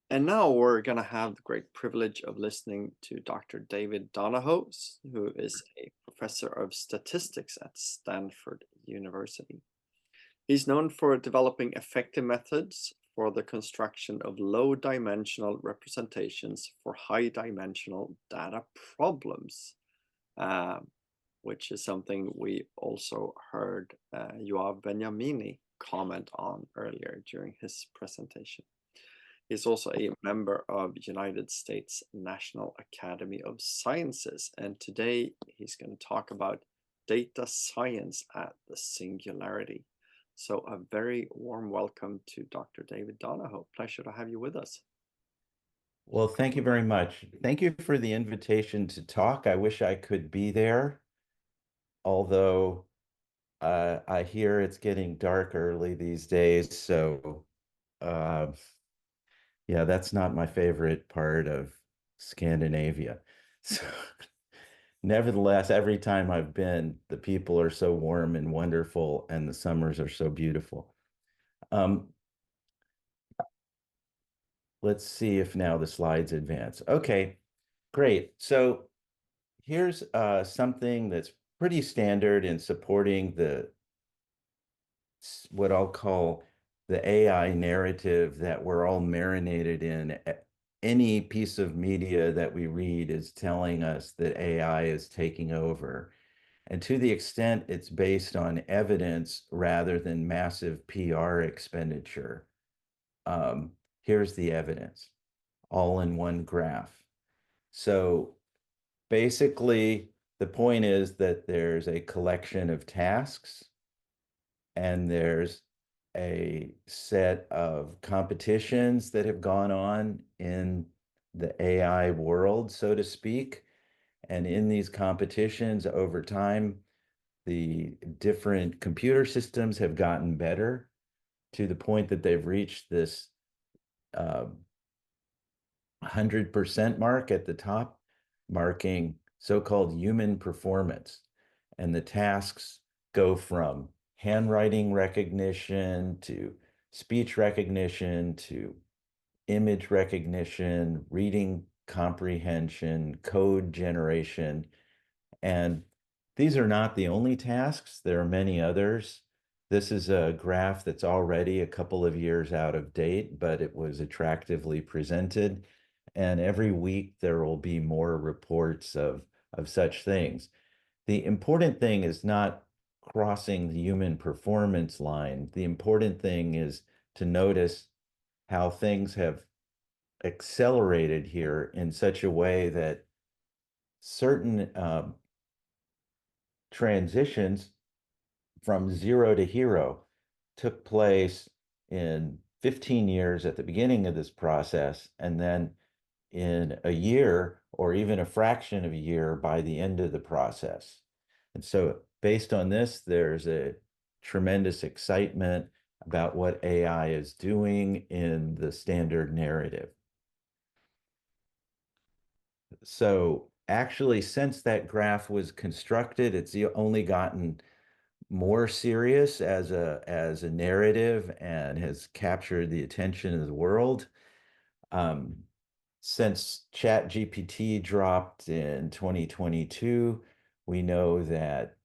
And now we're going to have the great privilege of listening to Dr. David Donoho, who is a professor of statistics at Stanford University. He's known for developing effective methods for the construction of low-dimensional representations for high-dimensional data problems, uh, which is something we also heard Yoav Benyamini comment on earlier during his presentation. He's also a member of United States National Academy of Sciences, and today he's going to talk about data science at the singularity. So a very warm welcome to Dr. David Donoho. Pleasure to have you with us. Well, thank you very much. Thank you for the invitation to talk. I wish I could be there, although I hear it's getting dark early these days. So, uh, yeah, that's not my favorite part of Scandinavia. So, nevertheless, every time I've been, the people are so warm and wonderful, and the summers are so beautiful. Um, let's see if now the slides advance. Okay, great. So, here's something that's pretty standard in supporting the what I'll call the AI narrative that we're all marinated in. Any piece of media that we read is telling us that AI is taking over. And to the extent it's based on evidence rather than massive PR expenditure, here's the evidence all in one graph. So basically, the point is that there's a collection of tasks and there's a set of competitions that have gone on in the AI world, so to speak. And in these competitions over time, the different computer systems have gotten better to the point that they've reached this 100% mark at the top, marking so-called human performance. And the tasks go from handwriting recognition to speech recognition to image recognition, reading comprehension, code generation. And these are not the only tasks. There are many others. This is a graph that's already a couple of years out of date, but it was attractively presented. And every week there will be more reports of such things. The important thing is not crossing the human performance line. The important thing is to notice how things have accelerated here in such a way that certain transitions from zero to hero took place in 15 years at the beginning of this process, and then in a year or even a fraction of a year by the end of the process. And so, based on this, there's a tremendous excitement about what AI is doing in the standard narrative. So, actually, since that graph was constructed, it's only gotten more serious as a narrative and has captured the attention of the world. Um, since ChatGPT dropped in 2022, we know that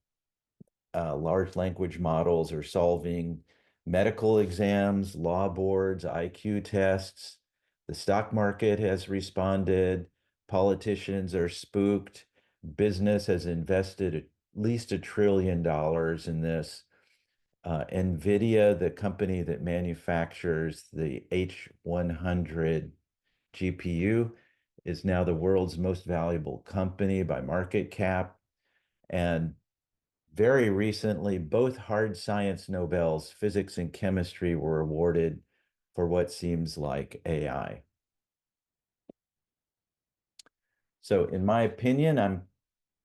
large language models are solving medical exams, law boards, IQ tests. The stock market has responded. Politicians are spooked. Business has invested at least $1 trillion in this. NVIDIA, the company that manufactures the H100 GPU, is now the world's most valuable company by market cap. And very recently, both hard science Nobels, physics and chemistry, were awarded for what seems like AI. So, in my opinion, I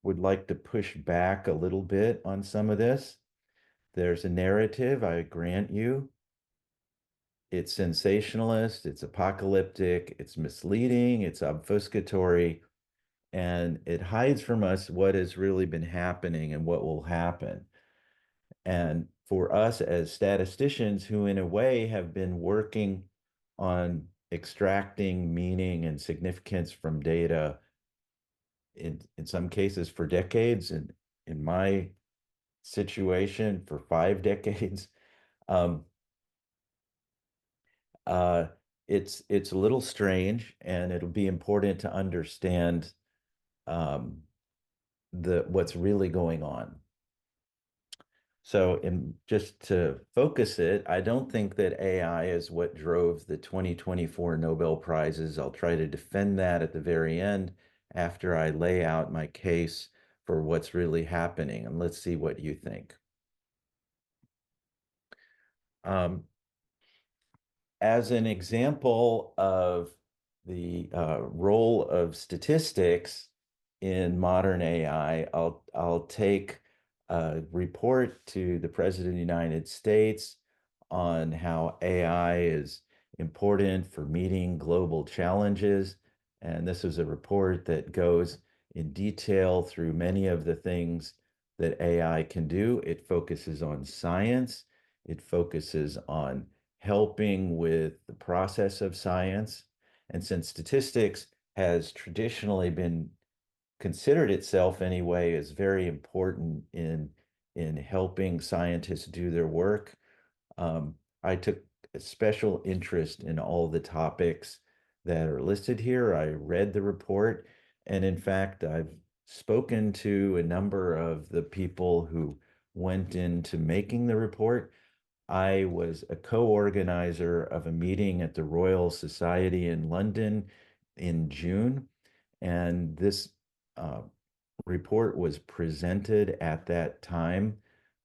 would like to push back a little bit on some of this. There's a narrative, I grant you. It's sensationalist, it's apocalyptic, it's misleading, it's obfuscatory, and it hides from us what has really been happening and what will happen. And for us as statisticians who, in a way, have been working on extracting meaning and significance from data in some cases for decades, and in my situation for 5 decades. Um, uh, it's a little strange, and it'll be important to understand um, what's really going on. So, just to focus it, I don't think that AI is what drove the 2024 Nobel Prizes. I'll try to defend that at the very end after I lay out my case for what's really happening. And let's see what you think. Um, as an example of the role of statistics in modern AI, I'll take a report to the President of the United States on how AI is important for meeting global challenges. And this is a report that goes in detail through many of the things that AI can do. It focuses on science. It focuses on helping with the process of science. And since statistics has traditionally been considered itself anyway as very important in helping scientists do their work, I took a special interest in all the topics that are listed here. I read the report, and in fact, I've spoken to a number of the people who went into making the report. I was a co-organizer of a meeting at the Royal Society in London in June, and this uh, report was presented at that time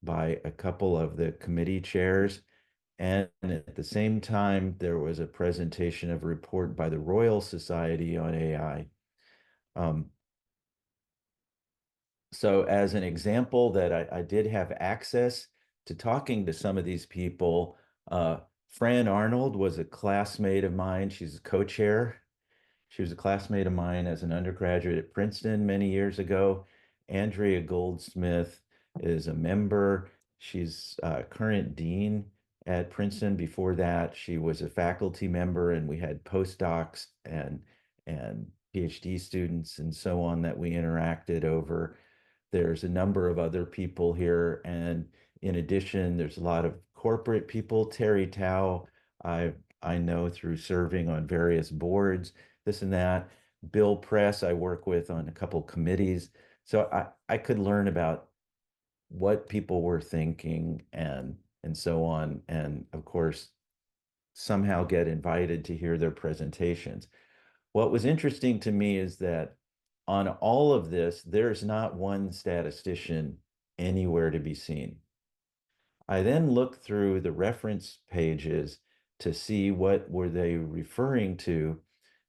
by a couple of the committee chairs. And at the same time, there was a presentation of a report by the Royal Society on AI. Um, so as an example that I did have access to talking to some of these people, Fran Arnold was a classmate of mine. She's a co-chair. She was a classmate of mine as an undergraduate at Princeton many years ago. Andrea Goldsmith is a member. She's current dean at Princeton. Before that, she was a faculty member, and we had postdocs and PhD students and so on that we interacted over. There's a number of other people here, and in addition, there's a lot of corporate people. Terry Tao, I know through serving on various boards, this and that. Bill Press, I work with on a couple committees. So I could learn about what people were thinking and so on. And of course, somehow get invited to hear their presentations. What was interesting to me is that on all of this, there's not one statistician anywhere to be seen. I then looked through the reference pages to see what were they referring to,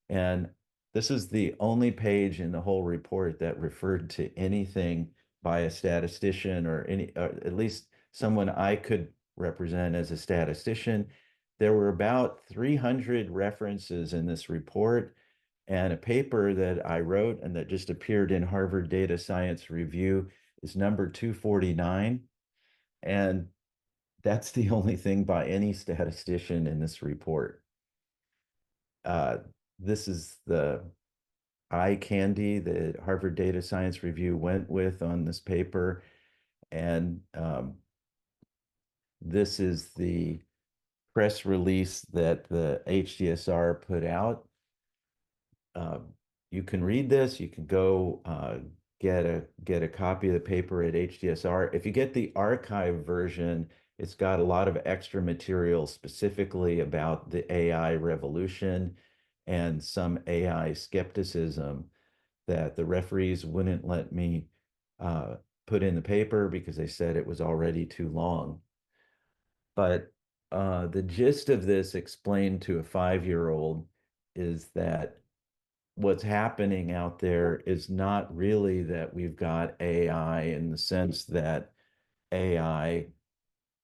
and this is the only page in the whole report that referred to anything by a statistician or at least someone I could represent as a statistician. There were about 300 references in this report, and a paper that I wrote and that just appeared in Harvard Data Science Review is number 249. And that's the only thing by any statistician in this report. Uh, this is the eye candy that Harvard Data Science Review went with on this paper. And this is the press release that the HDSR put out. You can read this. You can go get a copy of the paper at HDSR. If you get the archive version, it's got a lot of extra material specifically about the AI revolution and some AI skepticism that the referees wouldn't let me put in the paper because they said it was already too long. But the gist of this explained to a 5-year-old is that what's happening out there is not really that we've got AI in the sense that AI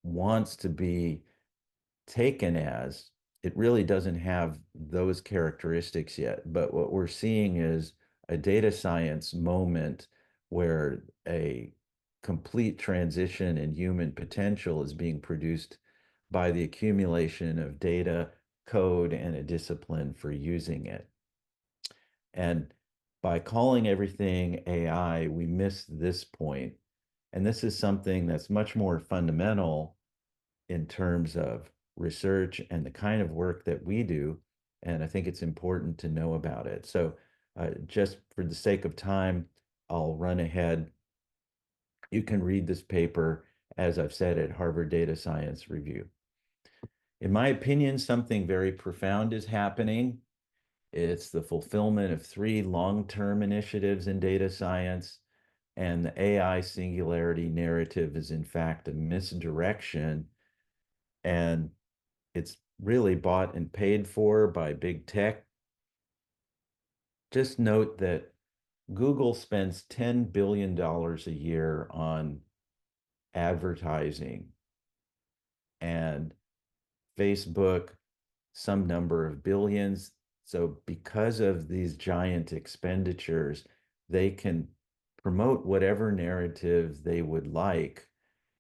wants to be taken as. It really doesn't have those characteristics yet. But what we're seeing is a data science moment where a complete transition in human potential is being produced by the accumulation of data code and a discipline for using it. And by calling everything AI, we miss this point. And this is something that's much more fundamental in terms of research and the kind of work that we do. And I think it's important to know about it. So just for the sake of time, I'll run ahead. You can read this paper, as I've said, at Harvard Data Science Review. In my opinion, something very profound is happening. It's the fulfillment of 3 long-term initiatives in data science, and the AI singularity narrative is in fact a misdirection, and it's really bought and paid for by big tech. Just note that Google spends $10 billion a year on advertising, and Facebook some number of billions. So because of these giant expenditures, they can promote whatever narrative they would like.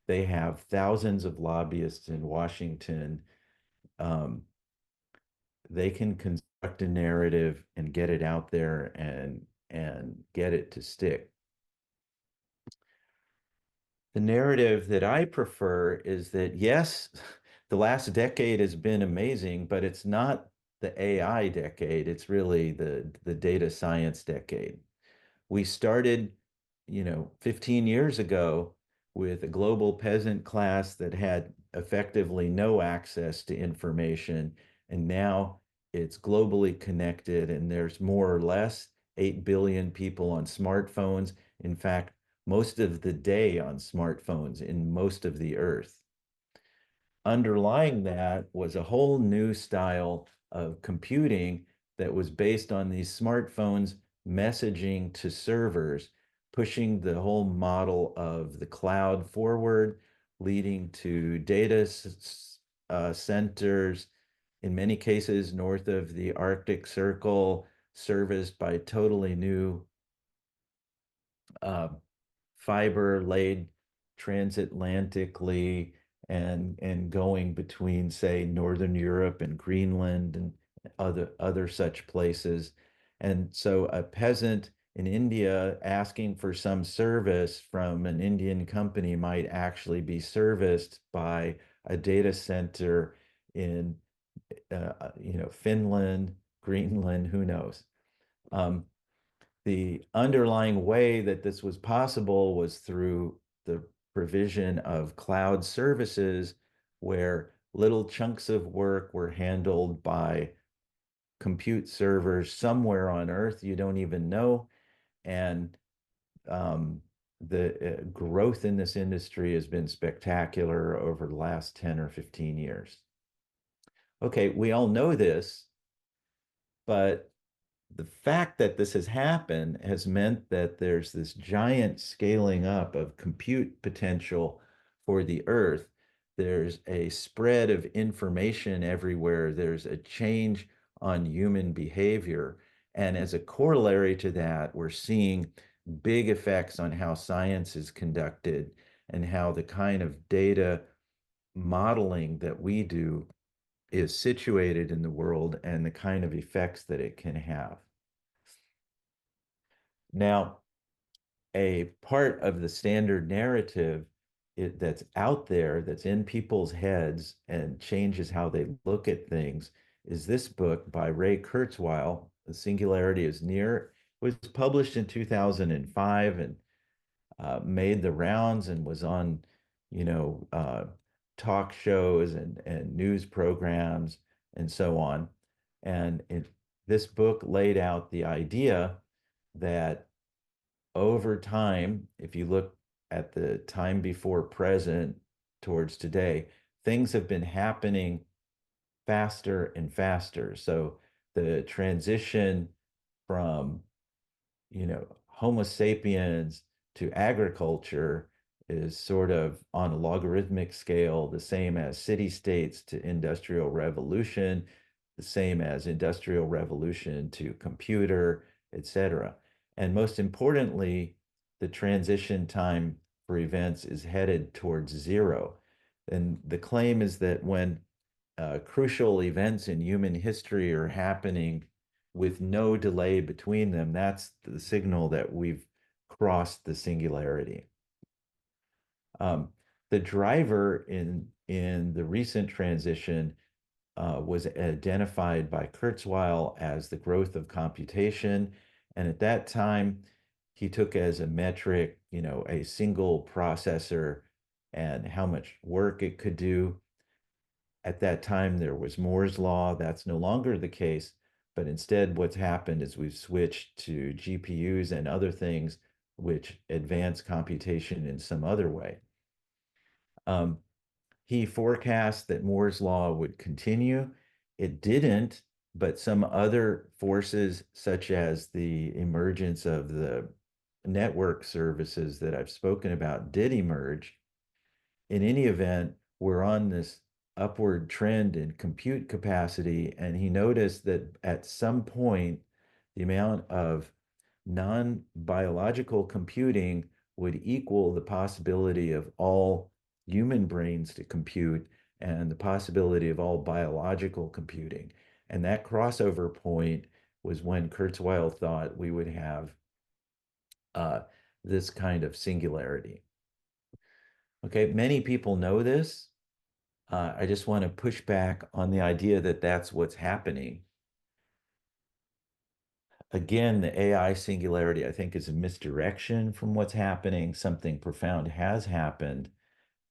They have thousands of lobbyists in Washington. They can construct a narrative and get it out there and get it to stick. The narrative that I prefer is that, yes, the last decade has been amazing, but it's not the AI decade. It's really the data science decade. We started, 15 years ago with a global peasant class that had effectively no access to information. And now it's globally connected, and there's more or less 8 billion people on smartphones. In fact, most of the day on smartphones in most of the earth. Underlying that was a whole new style of computing that was based on these smartphones messaging to servers, pushing the whole model of the cloud forward, leading to data centers, in many cases north of the Arctic Circle, serviced by totally new fiber laid transatlantically and going between, say, Northern Europe and Greenland and other such places. And so a peasant in India asking for some service from an Indian company might actually be serviced by a data center in Finland, Greenland, who knows. The underlying way that this was possible was through the provision of cloud services, where little chunks of work were handled by compute servers somewhere on Earth you don't even know. And the growth in this industry has been spectacular over the last 10 or 15 years. Okay, we all know this, but the fact that this has happened has meant that there's this giant scaling up of compute potential for the Earth. There's a spread of information everywhere. There's a change on human behavior. And as a corollary to that, we're seeing big effects on how science is conducted and how the kind of data modeling that we do is situated in the world and the kind of effects that it can have. Now, a part of the standard narrative that's out there, that's in people's heads and changes how they look at things, is this book by Ray Kurzweil, The Singularity is Near. It was published in 2005 and made the rounds and was on, talk shows and news programs and so on. And this book laid out the idea that over time, if you look at the time before present towards today, things have been happening faster and faster. So the transition from, Homo sapiens to agriculture is sort of on a logarithmic scale, the same as city-states to industrial revolution, the same as industrial revolution to computer, etc. And most importantly, the transition time for events is headed towards zero. And the claim is that when crucial events in human history are happening with no delay between them, that's the signal that we've crossed the singularity. The driver in the recent transition was identified by Kurzweil as the growth of computation. And at that time, he took as a metric, a single processor and how much work it could do. At that time, there was Moore's law. That's no longer the case. But instead, what's happened is we've switched to GPUs and other things which advance computation in some other way. He forecast that Moore's law would continue. It didn't, but some other forces, such as the emergence of the network services that I've spoken about, did emerge. In any event, we're on this upward trend in compute capacity, and he noticed that at some point, the amount of non-biological computing would equal the possibility of all human brains to compute and the possibility of all biological computing. And that crossover point was when Kurzweil thought we would have this kind of singularity. Okay, many people know this. I just want to push back on the idea that that's what's happening. Again, the AI singularity, I think, is a misdirection from what's happening. Something profound has happened.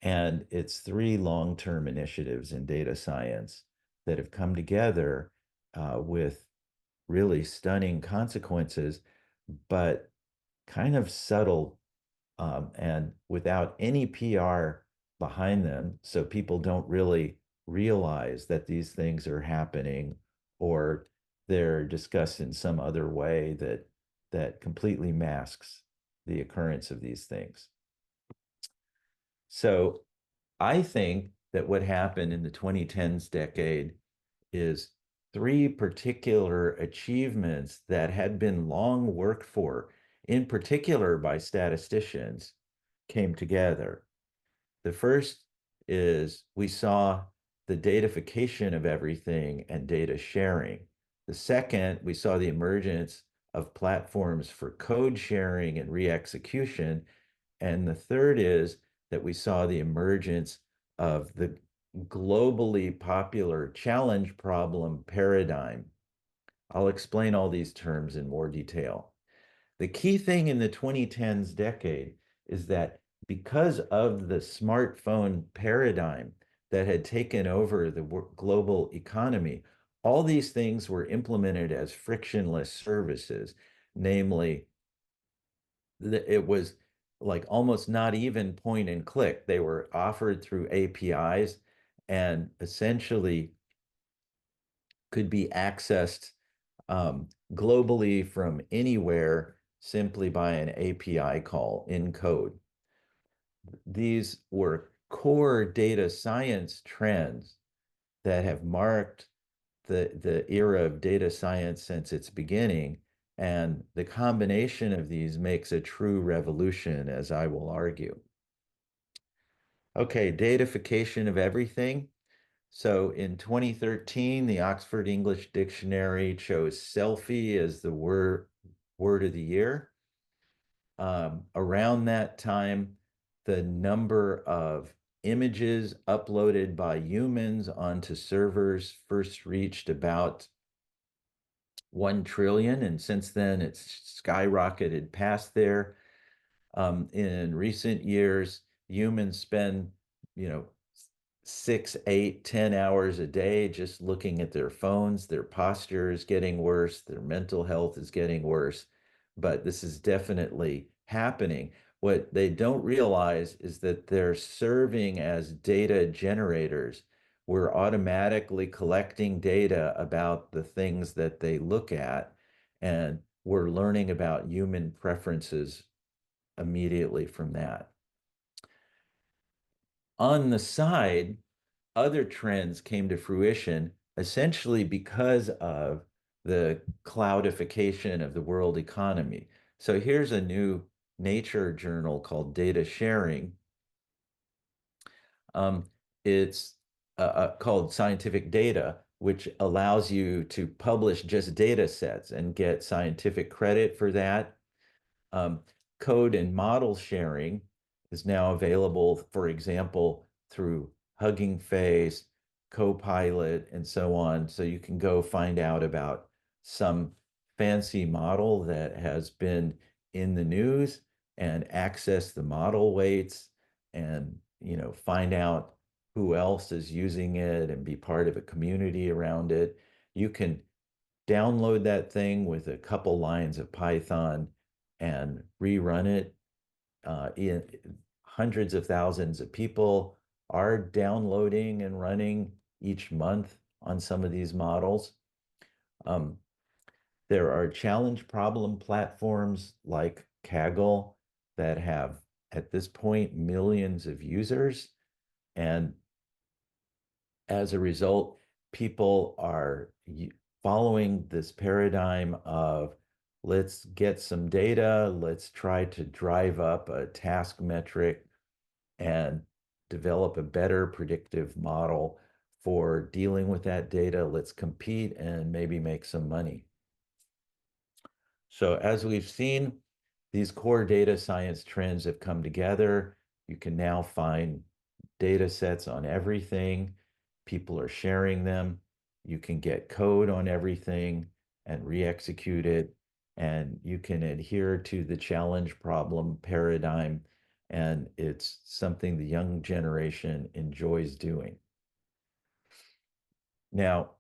And it's 3 long-term initiatives in data science that have come together with really stunning consequences, but kind of subtle and without any PR behind them. So people don't really realize that these things are happening, or they're discussed in some other way that completely masks the occurrence of these things. So I think that what happened in the 2010s decade is 3 particular achievements that had been long worked for, in particular by statisticians, came together. The first is we saw the datafication of everything and data sharing. The second, we saw the emergence of platforms for code sharing and re-execution. And the third is that we saw the emergence of the globally popular challenge problem paradigm. I'll explain all these terms in more detail. The key thing in the 2010s decade is that because of the smartphone paradigm that had taken over the global economy, all these things were implemented as frictionless services. Namely, it was like almost not even point and click. They were offered through APIs and essentially could be accessed globally from anywhere simply by an API call in code. These were core data science trends that have marked the era of data science since its beginning. And the combination of these makes a true revolution, as I will argue. Okay, datafication of everything. So in 2013, the Oxford English Dictionary chose selfie as the word of the year. Around that time, the number of images uploaded by humans onto servers first reached about 1 trillion, and since then it's skyrocketed past there. In recent years, humans spend, 6, 8, 10 hours a day just looking at their phones. Their posture is getting worse. Their mental health is getting worse. But this is definitely happening. What they don't realize is that they're serving as data generators. We're automatically collecting data about the things that they look at, and we're learning about human preferences immediately from that. On the side, other trends came to fruition essentially because of the cloudification of the world economy. So here's a new Nature journal called Data Sharing. It's called scientific data, which allows you to publish just data sets and get scientific credit for that. Um, Code and model sharing is now available, for example, through Hugging Face, Copilot, and so on. So you can go find out about some fancy model that has been in the news and access the model weights and find out who else is using it and be part of a community around it. You can download that thing with a couple lines of Python and rerun it. In hundreds of thousands of people are downloading and running each month on some of these models. Um, there are challenge problem platforms like Kaggle that have, at this point, millions of users. And as a result, people are following this paradigm of let's get some data, let's try to drive up a task metric and develop a better predictive model for dealing with that data. Let's compete and maybe make some money. So as we've seen, these core data science trends have come together. You can now find data sets on everything. People are sharing them. You can get code on everything and re-execute it. And you can adhere to the challenge problem paradigm. And it's something the young generation enjoys doing. Now,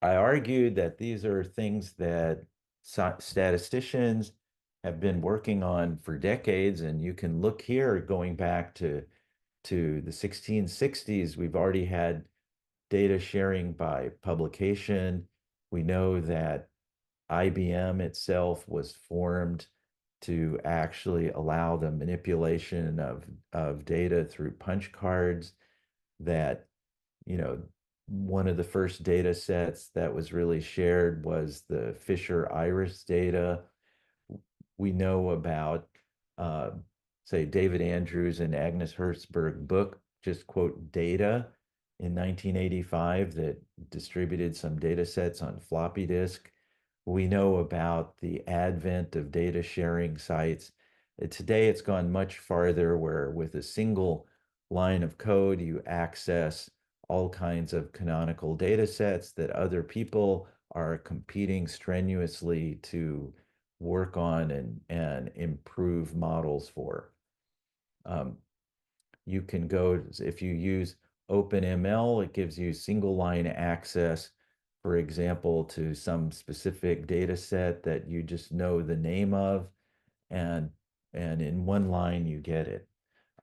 I argued that these are things that statisticians have been working on for decades. And you can look here going back to the 1660s, we've already had data sharing by publication. We know that IBM itself was formed to actually allow the manipulation of data through punch cards, that, one of the first data sets that was really shared was the Fisher Iris data. We know about, uh, say, David Andrews and Agnes Hertzberg book, just quote, data in 1985 that distributed some data sets on floppy disk. We know about the advent of data sharing sites. Today, it's gone much farther, where with a single line of code, you access all kinds of canonical data sets that other people are competing strenuously to work on and improve models for. You can go, if you use OpenML, it gives you single line access, for example, to some specific data set that you just know the name of, and in one line you get it.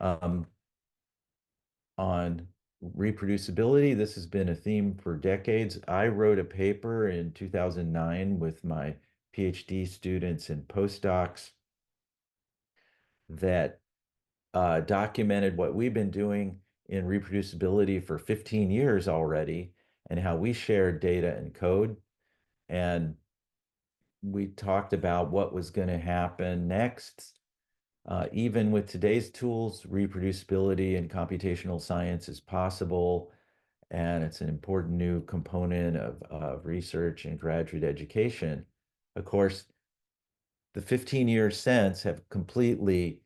On reproducibility, this has been a theme for decades. I wrote a paper in 2009 with my PhD students and postdocs that documented what we've been doing in reproducibility for 15 years already, and how we shared data and code. And we talked about what was going to happen next. Even with today's tools, reproducibility in computational science is possible, and it's an important new component of research and graduate education. Of course, the 15 years since have completely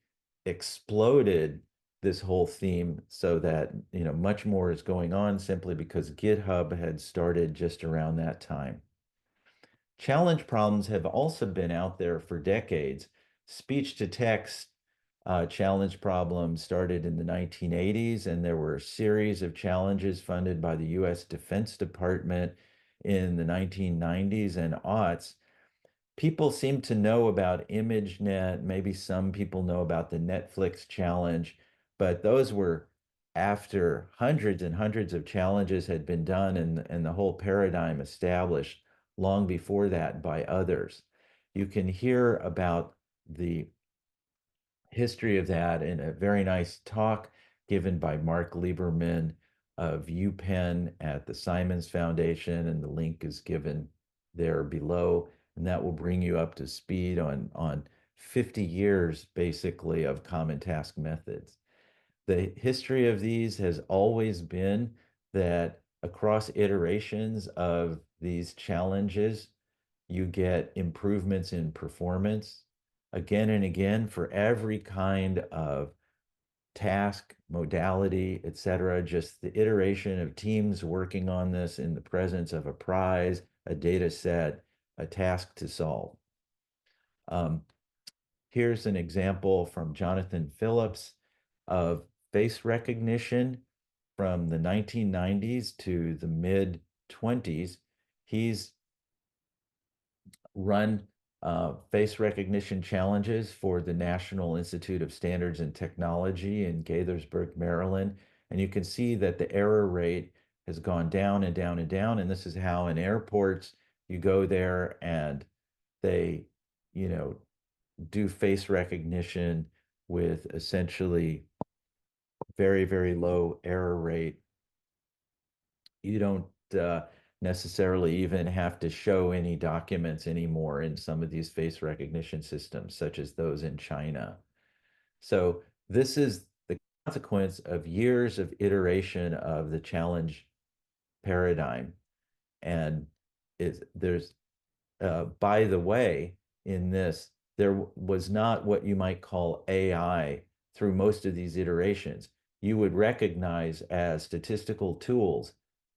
exploded this whole theme, so that much more is going on simply because GitHub had started just around that time. Challenge problems have also been out there for decades. Speech to text challenge problems started in the 1980s, and there were a series of challenges funded by the US Defense Department in the 1990s and aughts. People seem to know about ImageNet. Maybe some people know about the Netflix challenge, but those were after hundreds and hundreds of challenges had been done, and the whole paradigm established long before that by others. You can hear about the history of that in a very nice talk given by Mark Lieberman of UPenn at the Simons Foundation, and the link is given there below. And that will bring you up to speed on 50 years, basically, of common task methods. The history of these has always been that across iterations of these challenges, you get improvements in performance again and again for every kind of task, modality, etc. Just the iteration of teams working on this in the presence of a prize, a data set, a task to solve. Here's an example from Jonathan Phillips of face recognition from the 1990s to the mid 20s. He's run face recognition challenges for the National Institute of Standards and Technology in Gaithersburg, Maryland. And you can see that the error rate has gone down and down and down. And this is how in airports, you go there and they, do face recognition with essentially very, very low error rate. You don't necessarily even have to show any documents anymore in some of these face recognition systems, such as those in China. So this is the consequence of years of iteration of the challenge paradigm. And there's, by the way, in this, there was not what you might call AI through most of these iterations. You would recognize as statistical tools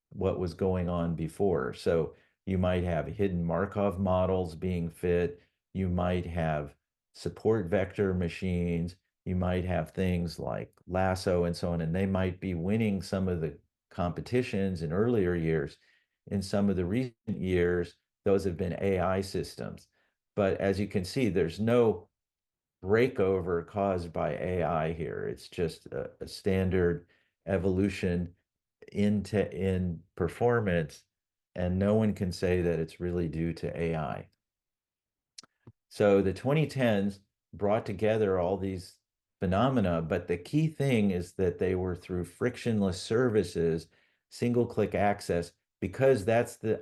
what was going on before. So you might have hidden Markov models being fit. You might have support vector machines. You might have things like Lasso and so on, and they might be winning some of the competitions in earlier years. In some of the recent years, those have been AI systems. But as you can see, there's no breakover caused by AI here. It's just a standard evolution in performance, and no one can say that it's really due to AI. So the 2010s brought together all these phenomena, but the key thing is that they were through frictionless services, single click access, because that's the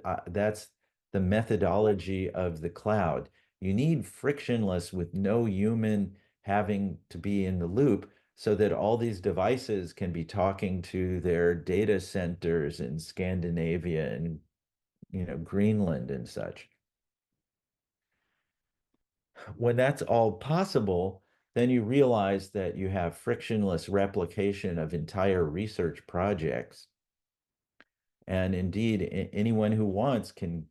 methodology of the cloud. You need frictionless with no human having to be in the loop so that all these devices can be talking to their data centers in Scandinavia and Greenland and such. When that's all possible, then you realize that you have frictionless replication of entire research projects. And indeed, anyone who wants can,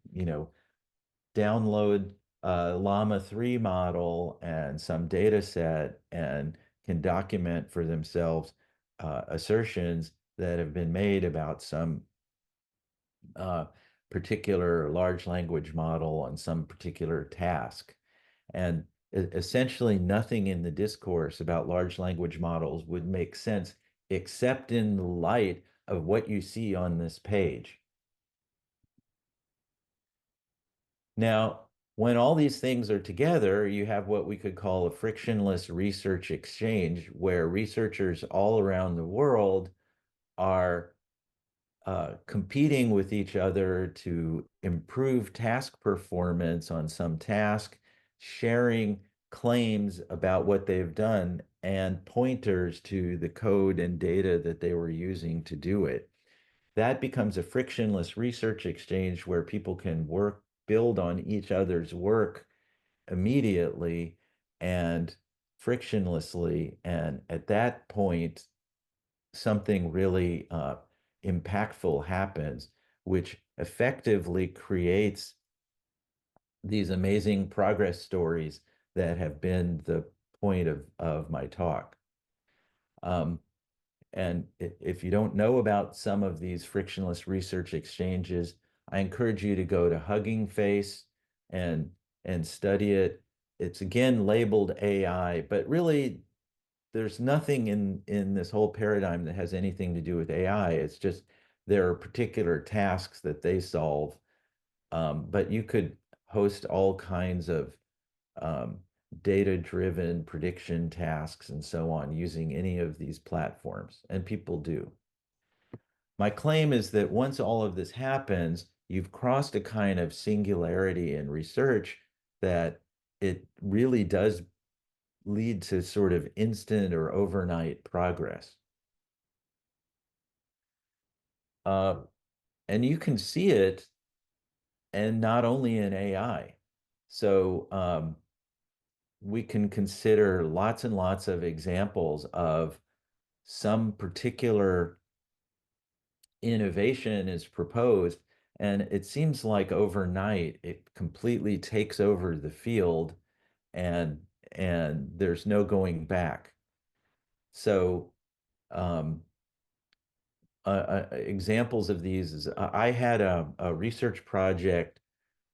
download a Llama 3 model and some data set and can document for themselves assertions that have been made about some particular large language model on some particular task. And essentially nothing in the discourse about large language models would make sense except in the light of what you see on this page. Now, when all these things are together, you have what we could call a frictionless research exchange, where researchers all around the world are competing with each other to improve task performance on some task, sharing claims about what they've done and pointers to the code and data that they were using to do it. That becomes a frictionless research exchange where people can build on each other's work immediately and frictionlessly. And at that point, something really impactful happens, which effectively creates these amazing progress stories that have been the point of my talk. And if you don't know about some of these frictionless research exchanges, I encourage you to go to Hugging Face and study it. It's again labeled AI, but really there's nothing in this whole paradigm that has anything to do with AI. It's just there are particular tasks that they solve. But you could host all kinds of um, data-driven prediction tasks and so on using any of these platforms, and people do. My claim is that once all of this happens, you've crossed a kind of singularity in research that it really does lead to sort of instant or overnight progress. And you can see it, and not only in AI. So we can consider lots and lots of examples of some particular innovation is proposed, and it seems like overnight it completely takes over the field, and there's no going back. So um, examples of these is I had a research project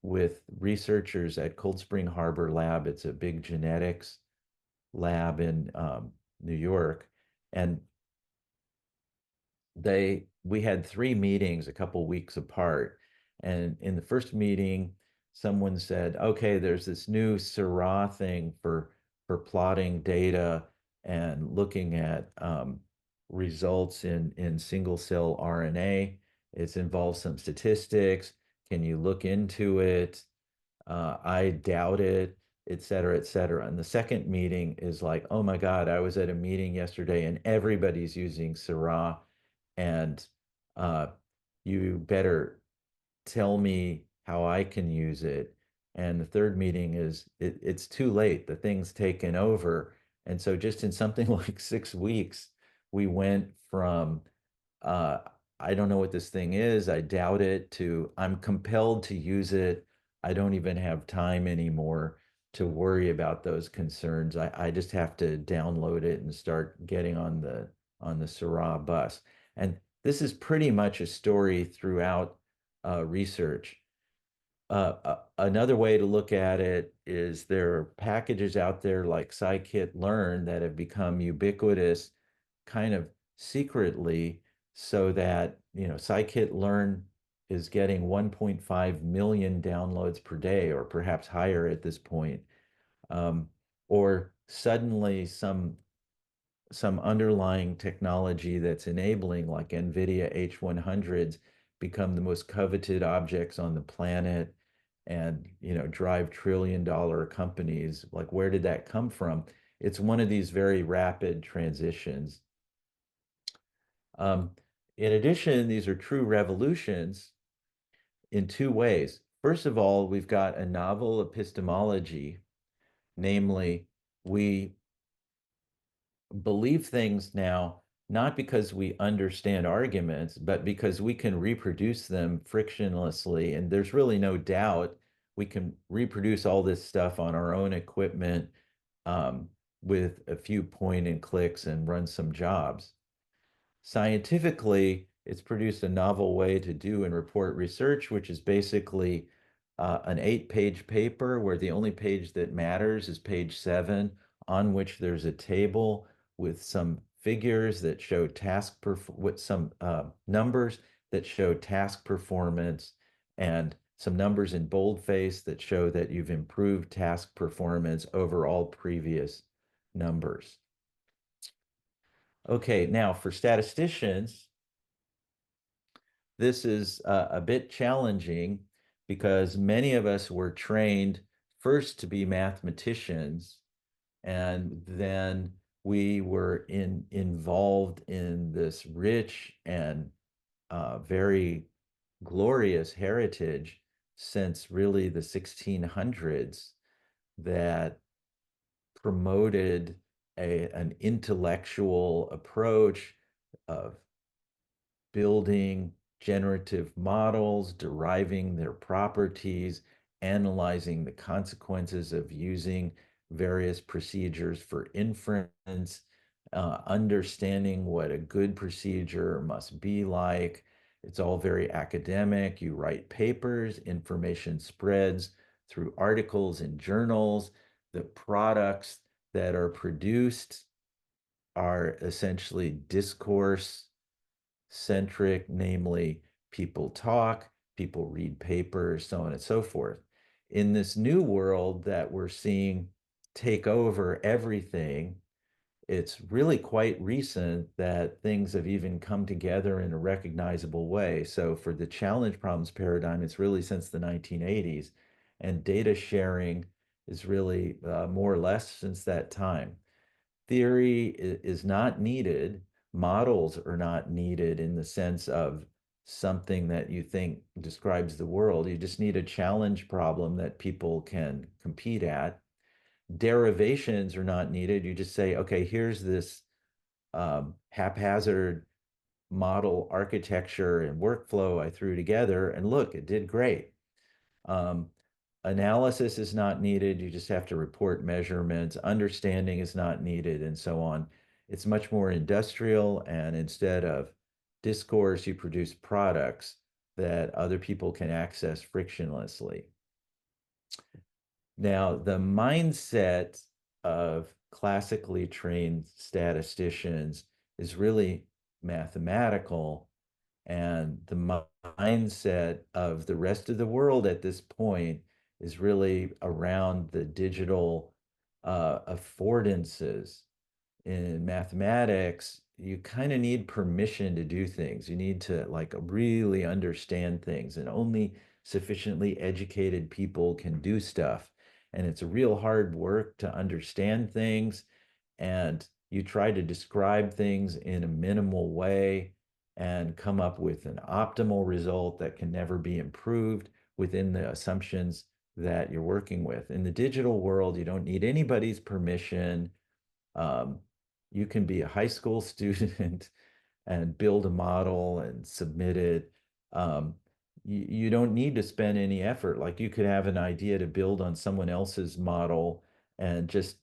with researchers at Cold Spring Harbor Lab. It's a big genetics lab in New York, and we had 3 meetings a couple weeks apart. And in the first meeting, someone said, okay, there's this new Syrah thing for plotting data and looking at results in single cell RNA. It's involves some statistics. Can you look into it? I doubt it, et cetera, et cetera. And the second meeting is like, oh my God, I was at a meeting yesterday and everybody's using Syrah, and uh, you better tell me how I can use it. And the third meeting is it's too late. The thing's taken over. And so just in something like 6 weeks, we went from uh, I don't know what this thing is, I doubt it, to I'm compelled to use it. I don't even have time anymore to worry about those concerns. I just have to download it and start getting on the Syrah bus. And this is pretty much a story throughout research. Another way to look at it is there are packages out there like scikit-learn that have become ubiquitous kind of secretly, so that, scikit-learn is getting 1.5 million downloads per day, or perhaps higher at this point. Um, or suddenly some underlying technology that's enabling, like NVIDIA H100s, become the most coveted objects on the planet, and drive trillion-dollar companies. Like, where did that come from? It's one of these very rapid transitions. Um, in addition, these are true revolutions in two ways. First of all, we've got a novel epistemology, namely, we believe things now not because we understand arguments, but because we can reproduce them frictionlessly. And there's really no doubt we can reproduce all this stuff on our own equipment, um, with a few point and clicks, and run some jobs. Scientifically, it's produced a novel way to do and report research, which is basically an 8-page paper where the only page that matters is page 7, on which there's a table with some figures that show with some numbers that show task performance, and some numbers in boldface that show that you've improved task performance over all previous numbers. Okay, now for statisticians, this is a bit challenging because many of us were trained first to be mathematicians, and then we were involved in this rich and very glorious heritage since really the 1600s that promoted an intellectual approach of building generative models, deriving their properties, analyzing the consequences of using various procedures for inference, understanding what a good procedure must be like. It's all very academic. You write papers, information spreads through articles in journals. The products that are produced are essentially discourse centric, namely, people talk, people read papers, so on and so forth. In this new world that we're seeing take over everything, it's really quite recent that things have even come together in a recognizable way. So for the challenge problems paradigm, it's really since the 1980s, and data sharing is really more or less since that time. Theory is not needed. Models are not needed in the sense of something that you think describes the world. You just need a challenge problem that people can compete at. Derivations are not needed. You just say, okay, here's this haphazard model architecture and workflow I threw together, and look, it did great. Um, Analysis is not needed. You just have to report measurements. Understanding is not needed, and so on. It's much more industrial, and instead of discourse, you produce products that other people can access frictionlessly. Now, the mindset of classically trained statisticians is really mathematical, and the mindset of the rest of the world at this point is really around the digital affordances. In mathematics, you kind of need permission to do things. You need to like really understand things, and only sufficiently educated people can do stuff. And it's a real hard work to understand things. And you try to describe things in a minimal way and come up with an optimal result that can never be improved within the assumptions that you're working with. In the digital world, you don't need anybody's permission. Um, you can be a high school student and build a model and submit it. You don't need to spend any effort. Like you could have an idea to build on someone else's model and just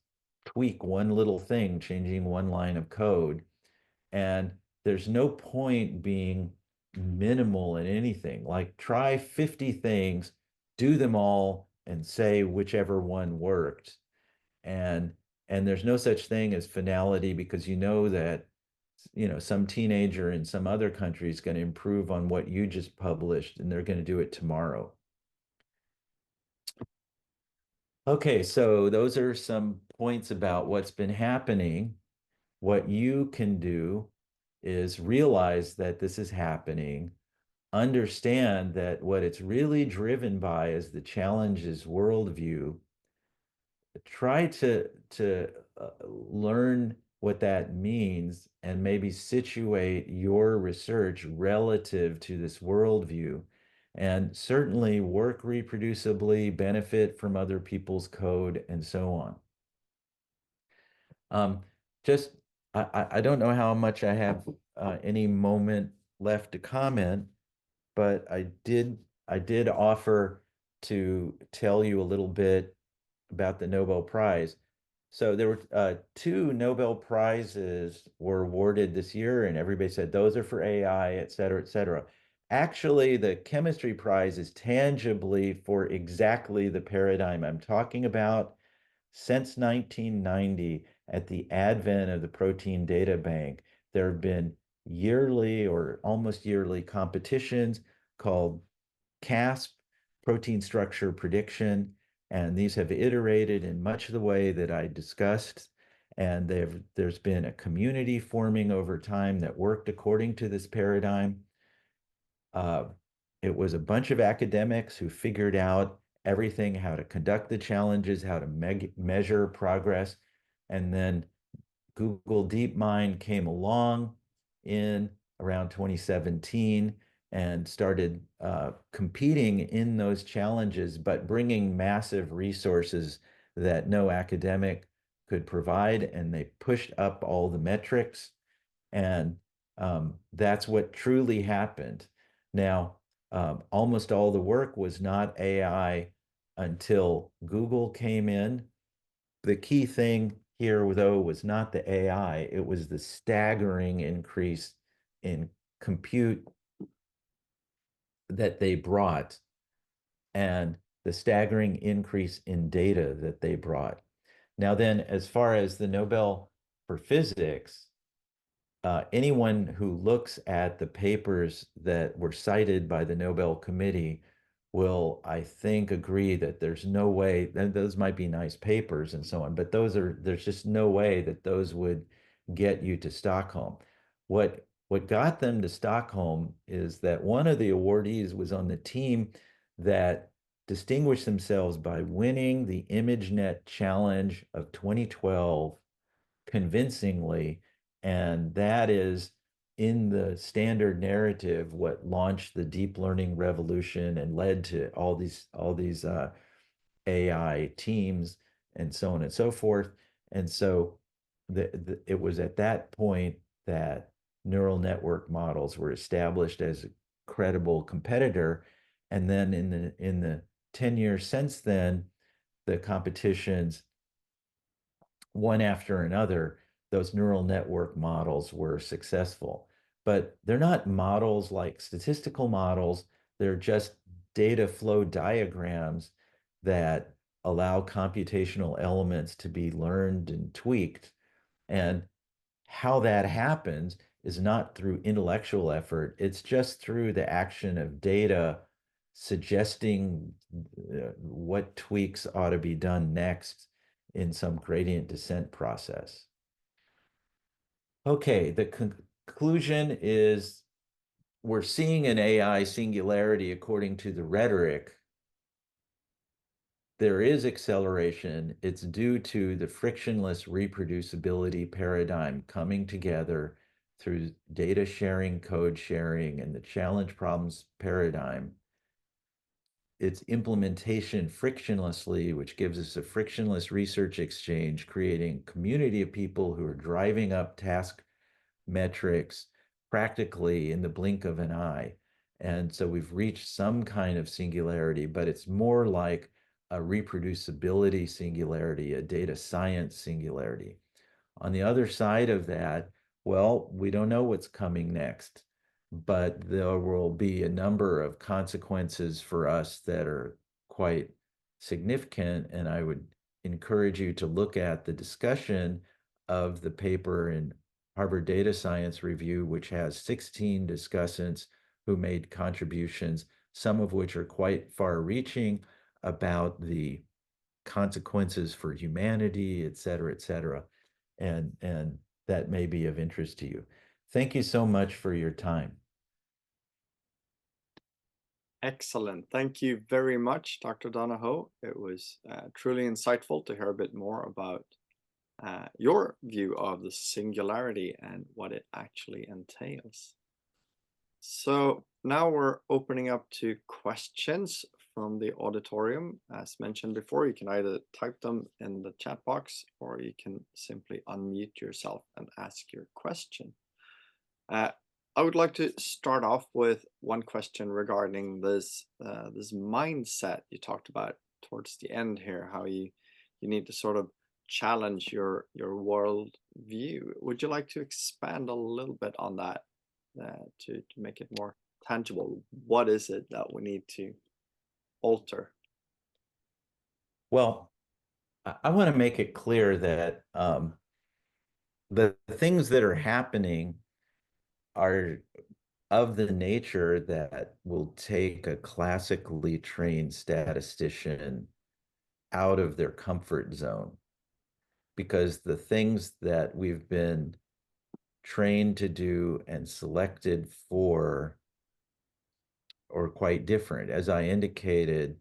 tweak one little thing, changing one line of code. And there's no point being minimal in anything. Like try 50 things, do them all, and say whichever one worked. And there's no such thing as finality, because you know that some teenager in some other country is going to improve on what you just published, and they're going to do it tomorrow. Okay, so those are some points about what's been happening. What you can do is realize that this is happening, understand that what it's really driven by is the challenge's worldview. Try to learn what that means and maybe situate your research relative to this worldview, and certainly work reproducibly, benefit from other people's code, and so on. Um, just I don't know how much I have any moment left to comment, but I did offer to tell you a little bit about the Nobel Prize. So there were two Nobel Prizes were awarded this year, and everybody said those are for AI, et cetera, et cetera. Actually, the chemistry prize is tangibly for exactly the paradigm I'm talking about. Since 1990, at the advent of the Protein Data Bank, there have been yearly or almost yearly competitions called CASP, protein structure prediction, and these have iterated in much of the way that I discussed. And there's been a community forming over time that worked according to this paradigm. Uh, it was a bunch of academics who figured out everything, how to conduct the challenges, how to measure progress. And then Google DeepMind came along in around 2017 and started competing in those challenges, but bringing massive resources that no academic could provide. And they pushed up all the metrics. And that's what truly happened. Now, almost all the work was not AI until Google came in. The key thing here, though, was not the AI, it was the staggering increase in compute that they brought and the staggering increase in data that they brought. Now, then, as far as the Nobel for Physics, anyone who looks at the papers that were cited by the Nobel Committee will, I think, agree that there's no way, and those might be nice papers and so on, but there's just no way that those would get you to Stockholm. What got them to Stockholm is that one of the awardees was on the team that distinguished themselves by winning the ImageNet Challenge of 2012 convincingly, and that is in the standard narrative what launched the deep learning revolution and led to all these AI teams and so on and so forth. And so it was at that point that neural network models were established as a credible competitor. And then in the 10 years since then, the competitions, one after another, those neural network models were successful. But they're not models like statistical models. They're just data flow diagrams that allow computational elements to be learned and tweaked. And how that happens is not through intellectual effort, it's just through the action of data suggesting what tweaks ought to be done next in some gradient descent process. Okay, the conclusion is we're seeing an AI singularity according to the rhetoric. There is acceleration. It's due to the frictionless reproducibility paradigm coming together through data sharing, code sharing, and the challenge problems paradigm. Its implementation frictionlessly, which gives us a frictionless research exchange, creating a community of people who are driving up task metrics practically in the blink of an eye. And so we've reached some kind of singularity, but it's more like a reproducibility singularity, a data science singularity. On the other side of that, well, we don't know what's coming next, but there will be a number of consequences for us that are quite significant. And I would encourage you to look at the discussion of the paper in Harvard Data Science Review, which has 16 discussants who made contributions, some of which are quite far reaching about the consequences for humanity, et cetera, and that may be of interest to you. Thank you so much for your time. Excellent. Thank you very much, Dr. Donoho. It was truly insightful to hear a bit more about your view of the singularity and what it actually entails. So now we're opening up to questions from the auditorium. As mentioned before, you can either type them in the chat box or you can simply unmute yourself and ask your question. I would like to start off with one question regarding this this mindset you talked about towards the end here, how you need to sort of challenge your world view. Would you like to expand a little bit on that to make it more tangible? What is it that we need to alter? Well, I want to make it clear that the things that are happening are of the nature that will take a classically trained statistician out of their comfort zone, because the things that we've been trained to do and selected for are quite different. As I indicated,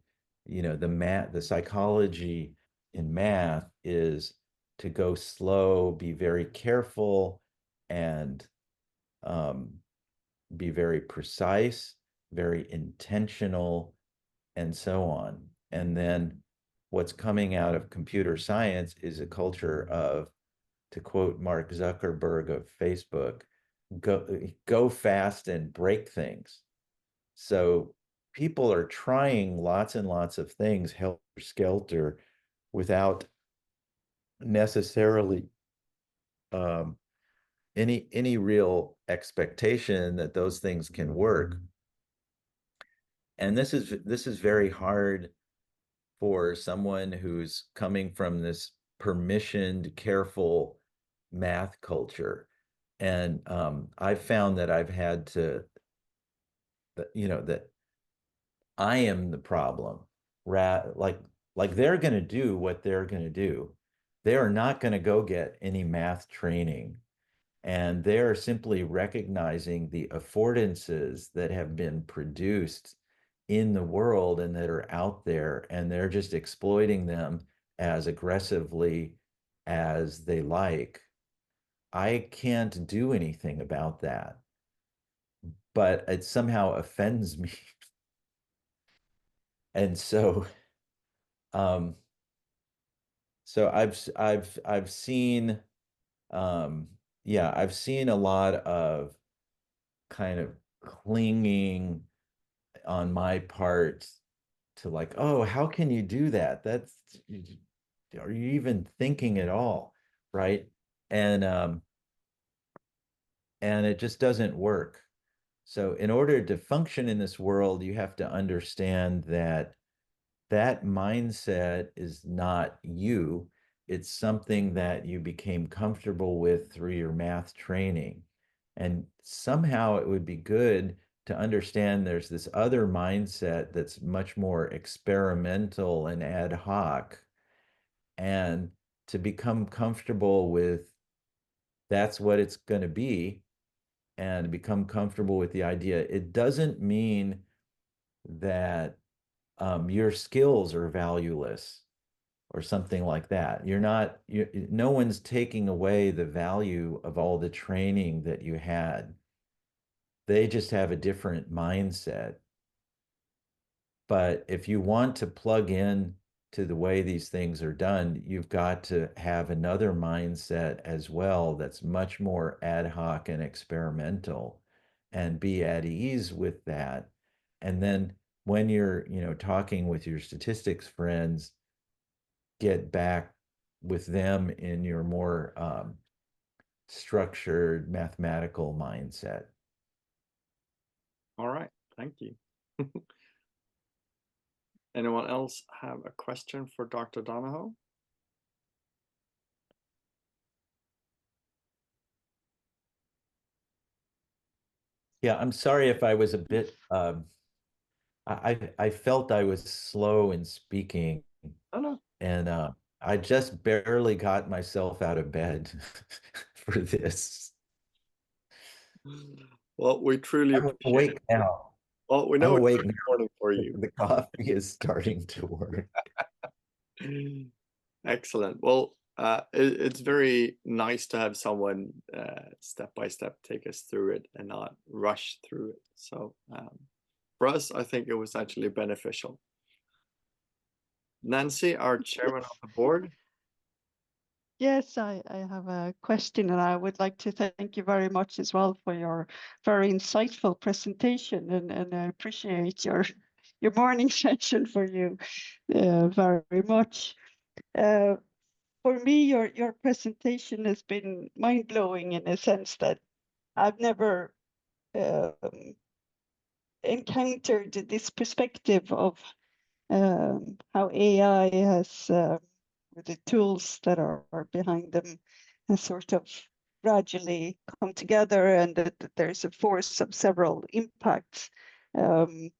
the psychology in math is to go slow, be very careful, and be very precise, very intentional, and so on. And then what's coming out of computer science is a culture of, to quote Mark Zuckerberg of Facebook, go fast and break things. So people are trying lots and lots of things helter skelter without necessarily any real expectation that those things can work. And this is very hard for someone who's coming from this permissioned, careful math culture. And I've found that I've had to, that I am the problem. Like they're going to do what they're going to do. They are not going to go get any math training. And they're simply recognizing the affordances that have been produced in the world and that are out there, and they're just exploiting them as aggressively as they like. I can't do anything about that. but it somehow offends me. And so, um, so I've seen, yeah, I've seen a lot of kind of clinging on my part to like, oh, how can you do that? Are you even thinking at all? Right? And um, and it just doesn't work. So in order to function in this world, you have to understand that that mindset is not you. It's something that you became comfortable with through your math training. And somehow it would be good to understand there's this other mindset that's much more experimental and ad hoc, and to become comfortable with that's what it's going to be and become comfortable with the idea. It doesn't mean that your skills are valueless or something like that. No one's taking away the value of all the training that you had. They just have a different mindset. But if you want to plug in to the way these things are done, you've got to have another mindset as well that's much more ad hoc and experimental, and be at ease with that. And then when you're, talking with your statistics friends, get back with them in your more structured mathematical mindset. All right, thank you. Anyone else have a question for Dr. Donoho? Yeah, I'm sorry if I was a bit I felt I was slow in speaking, Oh, no. and I just barely got myself out of bed for this. Well, we truly I'm appreciate it. awake now. Well, we I'm know it's awake early now. morning for you. The coffee is starting to work. Excellent. Well, it's very nice to have someone step by step take us through it and not rush through it. So for us, I think it was actually beneficial. Nancy, our chairman of the board. Yes, I have a question, and I would like to thank you very much as well for your very insightful presentation, and I appreciate your morning session for you very much. For me, your presentation has been mind-blowing in a sense that I've never encountered this perspective of how AI has, with the tools that are behind them, has sort of gradually come together, and that there's a force of several impacts. Um,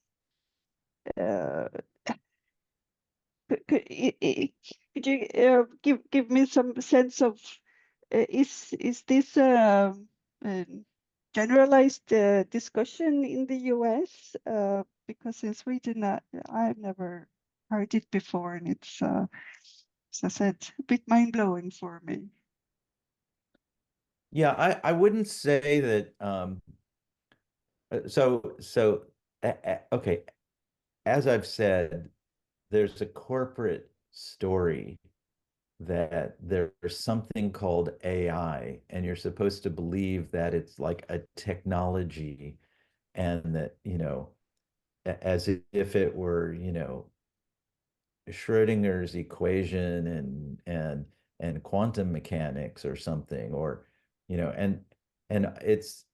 uh, could you give me some sense of is this a generalized discussion in the US? Because in Sweden, I've never heard it before, and it's, as I said, a bit mind-blowing for me. Yeah, I wouldn't say that. Okay, as I've said, there's a corporate story that there's something called AI, and you're supposed to believe that it's like a technology, and that, as if it were, Schrodinger's equation and quantum mechanics or something, or, and it's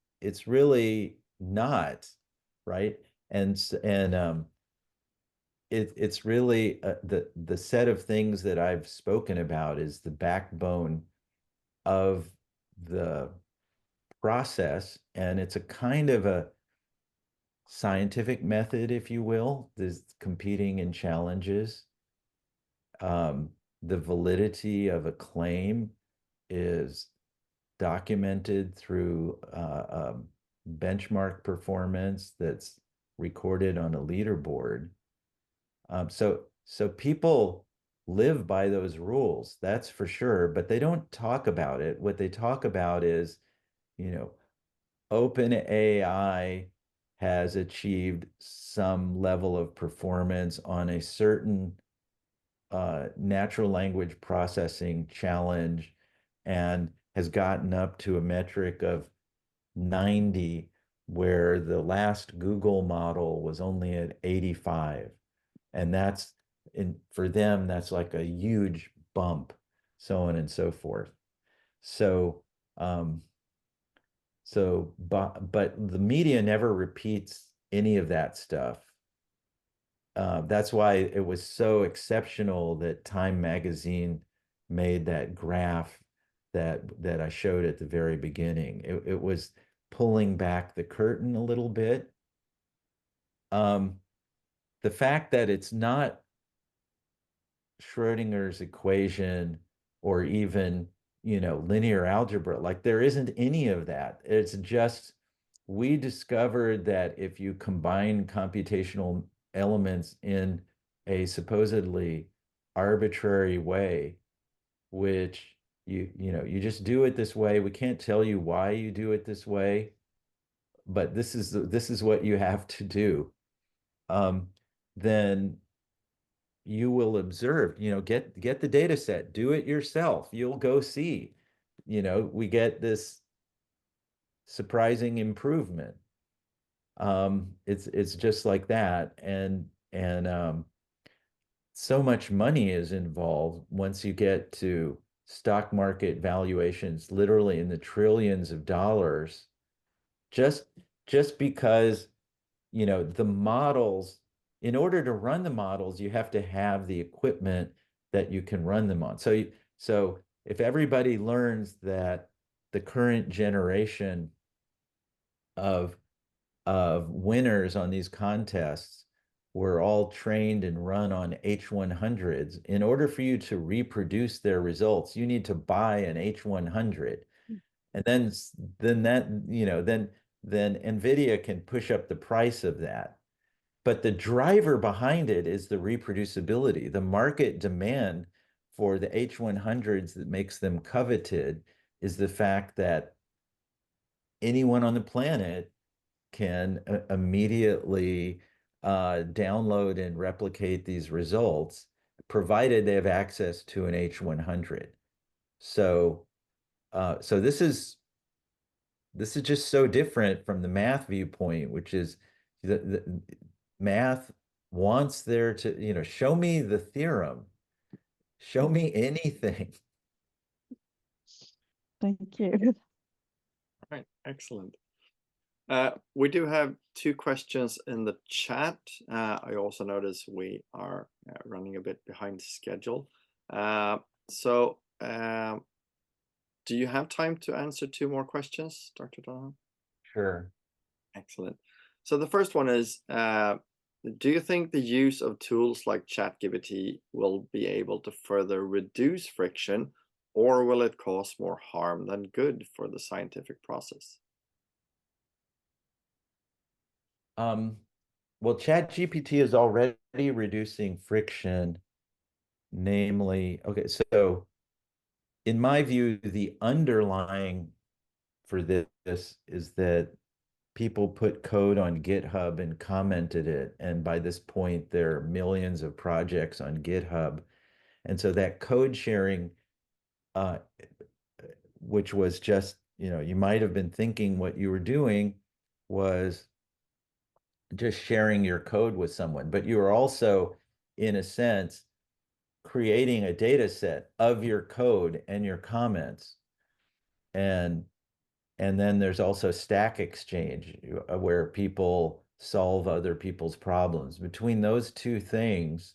really not, right? And it's really the set of things that I've spoken about is the backbone of the process, and it's a kind of a scientific method, if you will. There's competing in challenges. The validity of a claim is documented through benchmark performance that's recorded on a leaderboard. So people live by those rules, that's for sure, but they don't talk about it. What they talk about is, you know, open AI has achieved some level of performance on a certain natural language processing challenge and has gotten up to a metric of 90, where the last Google model was only at 85. And that's for them, that's like a huge bump, so on and so forth. So, but the media never repeats any of that stuff. That's why it was so exceptional that Time magazine made that graph that I showed at the very beginning. It was pulling back the curtain a little bit. The fact that it's not Schrodinger's equation or even, linear algebra, like there isn't any of that. It's just, we discovered that if you combine computational elements in a supposedly arbitrary way, which you just do it this way. We can't tell you why you do it this way, but this is what you have to do. Then you will observe, get the data set, do it yourself. You'll go see, we get this surprising improvement. It's just like that. And so much money is involved once you get to stock market valuations, literally in the trillions of dollars, just because, the models, in order to run the models, you have to have the equipment that you can run them on. So if everybody learns that the current generation of winners on these contests were all trained and run on H100s, in order for you to reproduce their results, you need to buy an H100. And then NVIDIA can push up the price of that. But the driver behind it is the reproducibility, the market demand for the H100s that makes them coveted is the fact that anyone on the planet can immediately download and replicate these results, provided they have access to an H100. So this is just so different from the math viewpoint, which is the math wants there to, show me the theorem, show me anything. Thank you. All right, excellent. We do have 2 questions in the chat. I also notice we are running a bit behind schedule. Do you have time to answer 2 more questions, Dr. Donoho? Sure. Excellent. So the first one is, do you think the use of tools like ChatGPT will be able to further reduce friction, or will it cause more harm than good for the scientific process? Well, ChatGPT is already reducing friction, namely, okay, so in my view, the underlying for this is that people put code on GitHub and commented it. And by this point, there are millions of projects on GitHub. And so that code sharing, which was just, you might have been thinking what you were doing was just sharing your code with someone, but you are also, in a sense, creating a data set of your code and your comments. And then there's also Stack Exchange, where people solve other people's problems. Between those 2 things,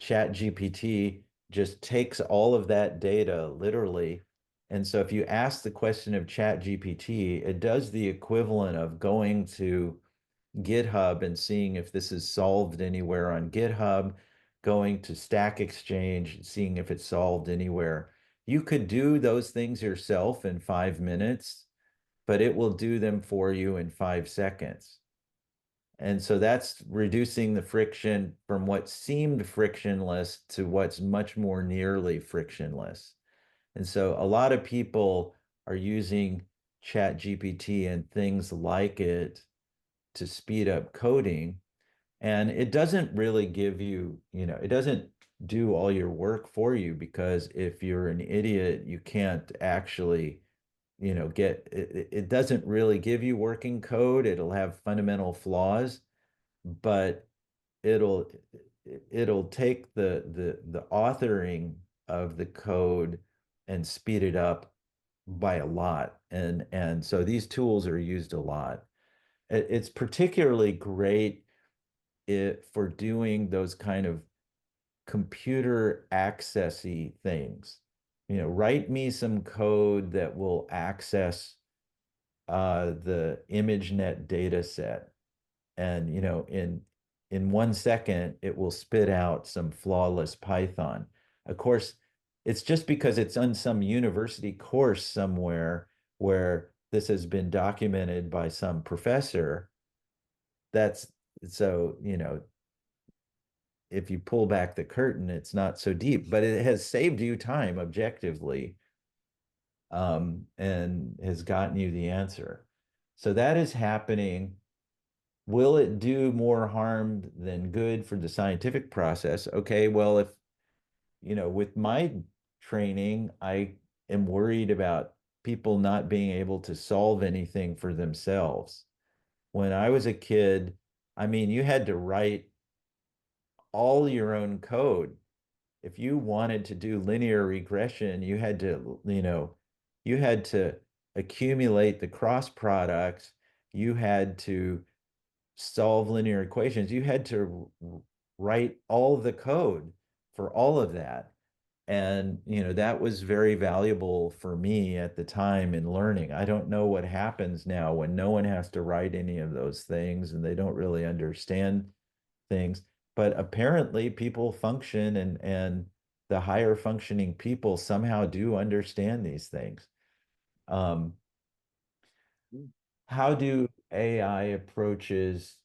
ChatGPT just takes all of that data literally. And so if you ask the question of ChatGPT, it does the equivalent of going to GitHub and seeing if this is solved anywhere on GitHub, going to Stack Exchange, seeing if it's solved anywhere. You could do those things yourself in 5 minutes, but it will do them for you in 5 seconds. And so that's reducing the friction from what seemed frictionless to what's much more nearly frictionless. And so a lot of people are using ChatGPT and things like it to speed up coding. And it doesn't really give you, it doesn't do all your work for you, because if you're an idiot, you can't actually, it doesn't really give you working code. It'll have fundamental flaws, but it'll take the authoring of the code and speed it up by a lot. And so these tools are used a lot. It's particularly great for doing those kind of computer accessy things. Write me some code that will access the ImageNet data set, and in 1 second it will spit out some flawless Python. Of course, it's just because it's on some university course somewhere where this has been documented by some professor. That's so, if you pull back the curtain, it's not so deep, but it has saved you time objectively, and has gotten you the answer. So that is happening. Will it do more harm than good for the scientific process? Okay, well, if, with my training, I am worried about people not being able to solve anything for themselves. When I was a kid, I mean, you had to write all your own code. If you wanted to do linear regression, you had to, you had to accumulate the cross products. You had to solve linear equations. You had to write all the code for all of that. And, that was very valuable for me at the time in learning. I don't know what happens now when no one has to write any of those things and they don't really understand things. But apparently people function, and the higher functioning people somehow do understand these things. How do AI approaches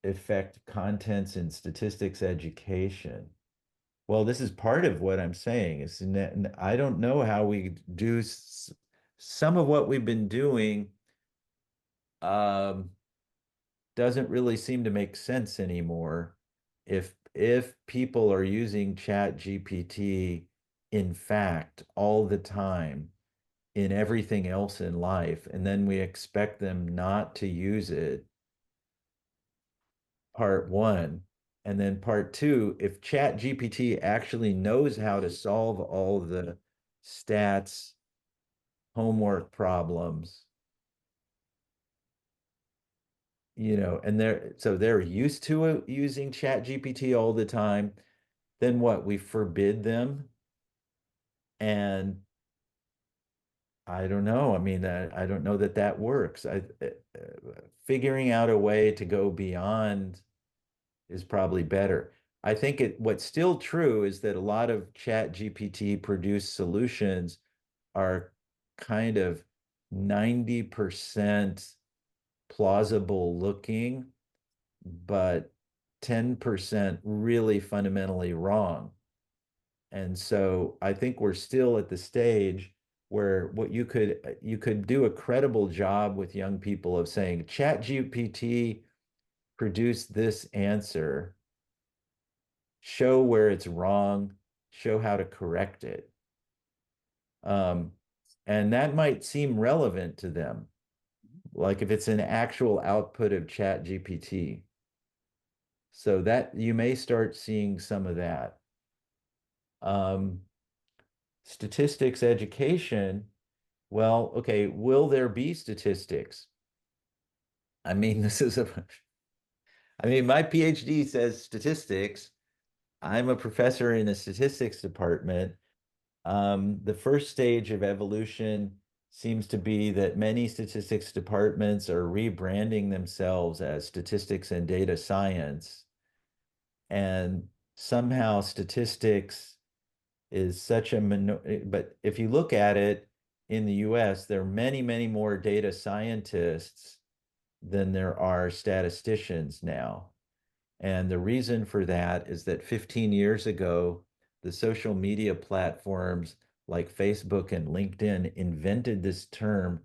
affect contents in statistics education? Well, this is part of what I'm saying is, I don't know how we do some of what we've been doing. Doesn't really seem to make sense anymore. If people are using Chat GPT, in fact, all the time in everything else in life, and then we expect them not to use it, part one. And then part two, if Chat GPT actually knows how to solve all the stats homework problems, and they're used to using Chat GPT all the time, then what? We forbid them? And I don't know. I mean, I don't know that works. Figuring out a way to go beyond is probably better. I think what's still true is that a lot of Chat GPT produced solutions are kind of 90% plausible looking, but 10% really fundamentally wrong. And so I think we're still at the stage where what you could do a credible job with young people of saying, Chat GPT produced this answer, show where it's wrong, show how to correct it. And that might seem relevant to them, like if it's an actual output of Chat GPT. So that you may start seeing some of that. Statistics education, well, okay, will there be statistics? I mean, my PhD says statistics. I'm a professor in the statistics department. The first stage of evolution seems to be that many statistics departments are rebranding themselves as statistics and data science. And somehow statistics is such a but if you look at it in the US, there are many, many more data scientists than there are statisticians now. And the reason for that is that 15 years ago, the social media platforms like Facebook and LinkedIn invented this term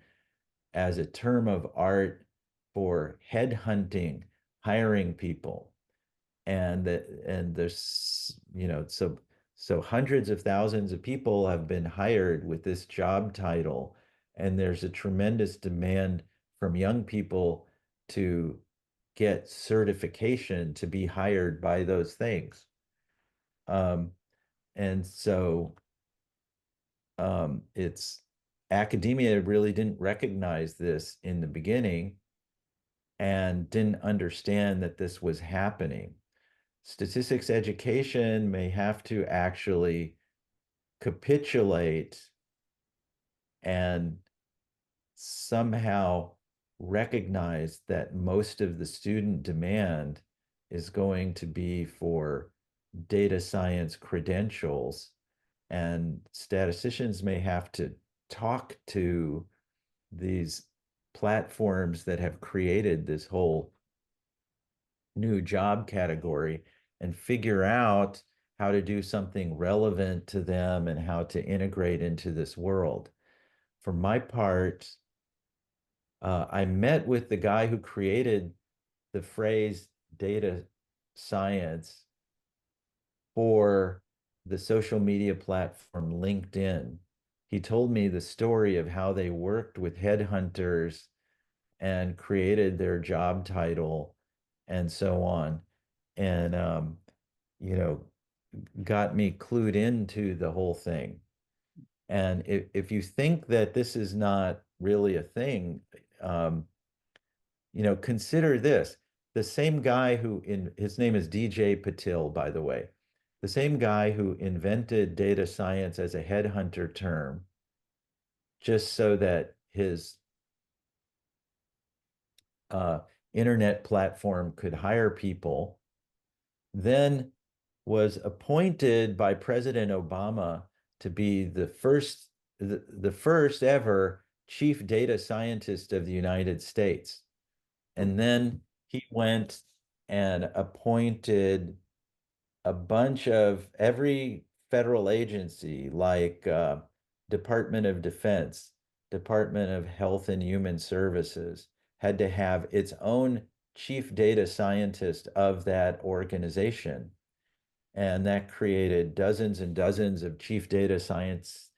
as a term of art for headhunting, hiring people. And there's, so hundreds of thousands of people have been hired with this job title, and there's a tremendous demand from young people to get certification to be hired by those things. And so it's academia really didn't recognize this in the beginning and didn't understand that this was happening. Statistics education may have to actually capitulate and somehow recognize that most of the student demand is going to be for data science credentials, and statisticians may have to talk to these platforms that have created this whole new job category and figure out how to do something relevant to them and how to integrate into this world. For my part, I met with the guy who created the phrase data science for the social media platform LinkedIn. He told me the story of how they worked with headhunters and created their job title and so on. And, got me clued into the whole thing. And if you think that this is not really a thing, consider this. The same guy his name is DJ Patil, by the way, the same guy who invented data science as a headhunter term, just so that his internet platform could hire people, then was appointed by President Obama to be the first ever chief data scientist of the United States. And then he went and appointed a bunch of every federal agency, like Department of Defense, Department of Health and Human Services, had to have its own chief data scientist of that organization. And that created dozens and dozens of chief data scientists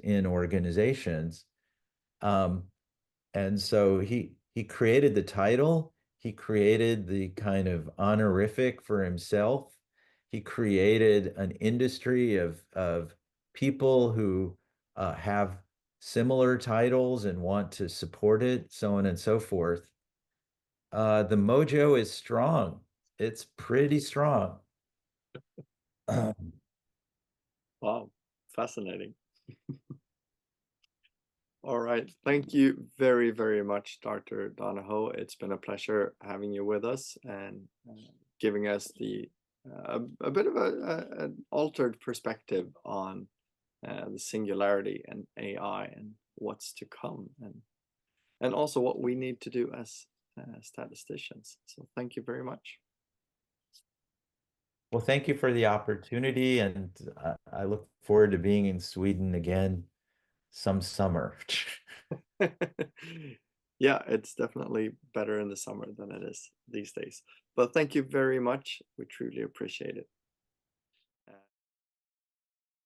in organizations. And so he created the title, he created the kind of honorific for himself, he created an industry of people who have similar titles and want to support it, so on and so forth. The mojo is strong. It's pretty strong. Wow, fascinating. All right. Thank you very, very much, Dr. Donoho. It's been a pleasure having you with us and giving us a bit of an altered perspective on the singularity and AI and what's to come, and also what we need to do as statisticians. So thank you very much. Well, thank you for the opportunity, and I look forward to being in Sweden again some summer. Yeah, it's definitely better in the summer than it is these days. But thank you very much. We truly appreciate it.